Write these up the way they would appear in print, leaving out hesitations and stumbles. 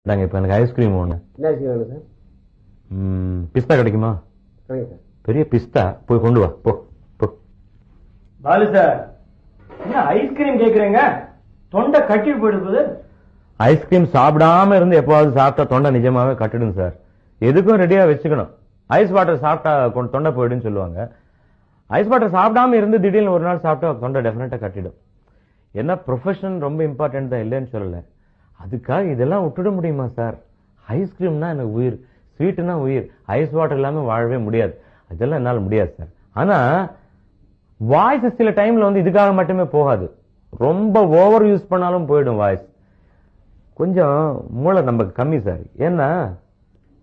நாங்க இப்ப எனக்கு ஐஸ்கிரீம் ஒண்ணு. என்ன ஐஸ்கிரீம் வேணும் சார்? பிஸ்தா கிடைக்குமா? சரிங்க சார். பெரிய பிஸ்தா போய் கொண்டு வா. போ போ. பாலு சார், என்ன ஐஸ்கிரீம் கேக்குறீங்க? தொண்டை கட்டிட்டு போயிடுது. ஐஸ்கிரீம் சாப்பிடாம இருந்து எப்பாவது சாப்பிட்டா தொண்டை நிஜமாவே கட்டிடும் சார். எதுக்கும் ரெடியா வச்சுக்கணும். ஐஸ் வாட்டர் சாப்பிட்டா தொண்டை போயிடுன்னு சொல்லுவாங்க. ஐஸ் வாட்டர் சாப்பிடாம இருந்து திடீர்னு ஒரு நாள் சாப்பிட்டா தொண்டை டெஃபினட்டா கட்டிடும். என்ன ப்ரொஃபஷன் ரொம்ப இம்பார்ட்டன்ட் தான், இல்லைன்னு சொல்லல. அதுக்காக இதெல்லாம் விட்டுட முடியுமா சார்? ஐஸ்கிரீம்னா எனக்கு உயிர், ஸ்வீட்னா உயிர். ஐஸ் வாட்டர் இல்லாம வாழவே முடியாது. அதெல்லாம் என்னால முடியாது சார். ஆனா வாய்ஸ் சில டைம்ல இதுக்காக மட்டுமே போகாது. ரொம்ப ஓவர் யூஸ் பண்ணாலும் போயிடும் வாய்ஸ். கொஞ்சம் மூளை நமக்கு கம்மி சார். ஏன்னா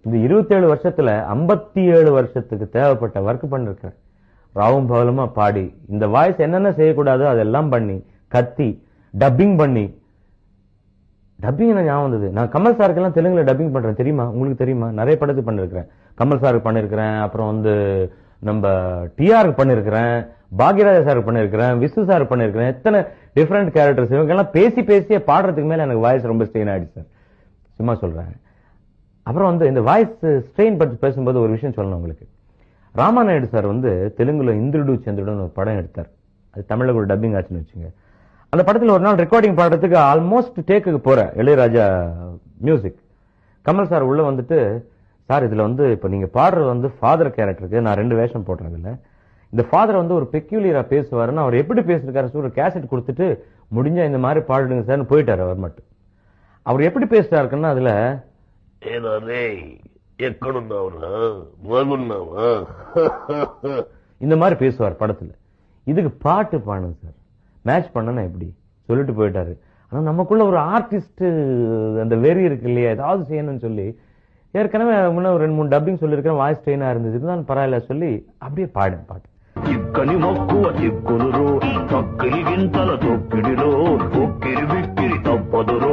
இந்த 27 வருஷத்துல 57 வருஷத்துக்கு தேவைப்பட்ட ஒர்க் பண்ணிருக்கேன். ராவும் பகலுமா பாடி இந்த வாய்ஸ் என்னென்ன செய்யக்கூடாதோ அதெல்லாம் பண்ணி கத்தி டப்பிங் பண்ணி. டப்பிங் என்ன ஞாபகம் வந்தது, நான் கமல் சாருக்கெல்லாம் தெலுங்குல டப்பிங் பண்றேன். தெரியுமா உங்களுக்கு? தெரியுமா? நிறைய படத்துக்கு பண்ணிருக்கிறேன். கமல் சாருக்கு பண்ணிருக்கிறேன், அப்புறம் நம்ம டிஆருக்கு பண்ணிருக்கிறேன், பாக்யராஜா சாருக்கு பண்ணிருக்கிறேன், விசு சாருக்கு பண்ணிருக்கிறேன். எத்தனை டிஃபரெண்ட் கேரக்டர்ஸ். இவங்க எல்லாம் பேசி பேசியே பாடுறதுக்கு மேல எனக்கு வாய்ஸ் ரொம்ப ஸ்ட்ரெயின் ஆயிடுச்சு சார். சும்மா சொல்றேன். அப்புறம் இந்த வாய்ஸ் ஸ்ட்ரெயின் பற்றி பேசும்போது ஒரு விஷயம் சொல்லணும் உங்களுக்கு. ராமாநாயுடு சார் தெலுங்குல இந்திருடு சந்திரன் ஒரு படம் எடுத்தார். அது தமிழ்ல ஒரு டப்பிங் ஆச்சுன்னு வச்சுங்க. அந்த படத்துல ஒரு நாள் ரெக்கார்டிங் பாடுறதுக்கு ஆல்மோஸ்ட் டேக்குக்கு போற இளையராஜா மியூசிக். கமல் சார் உள்ள சார் இதுல இப்ப நீங்க பாடுறது ஃபாதர் கேரக்டருக்கு நான் 2 வேஷம் போடுறேன். இதுல இந்த ஃபாதர் ஒரு பெக்யூலியரா பேசுவாருன்னு அவர் எப்படி பேசிருக்காரு ஒரு கேசட் கொடுத்துட்டு முடிஞ்சா இந்த மாதிரி பாடுங்க சார்னு போயிட்டாரு. அவர் மட்டும் அவர் எப்படி பேசுறாருக்குன்னா அதுல இந்த மாதிரி பேசுவார் படத்துல. இதுக்கு பாட்டு பாடுங்க சார், மேட்ச் பண்ணனா எப்படி சொல்லிட்டு போயிட்டாரு. ஆனா நமக்குள்ள ஒரு ஆர்டிஸ்ட் அந்த வெறி இருக்கு இல்லையா, ஏதாவது செய்யணும்னு சொல்லி ஏற்கனவே முன்ன 2-3 டப்பிங் சொல்லிருக்கேன். வாய்ஸ் ஸ்ட்ரெயினா இருந்தது, இதுதான் பரவாயில்ல சொல்லி அப்படியே பாடுங்க பாட்டு. చిక్కని మక్కువ చిక్కులురో చక్కని గింతల తొక్కిడిలో ఒక్కిరి బిక్కిరి తప్పదురో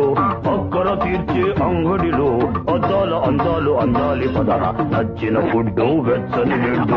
అక్కర తీర్చే అంగడిలో అద్దాల అందాలు అందాలి పదర నచ్చిన ఫుడ్డు వెచ్చని నిండు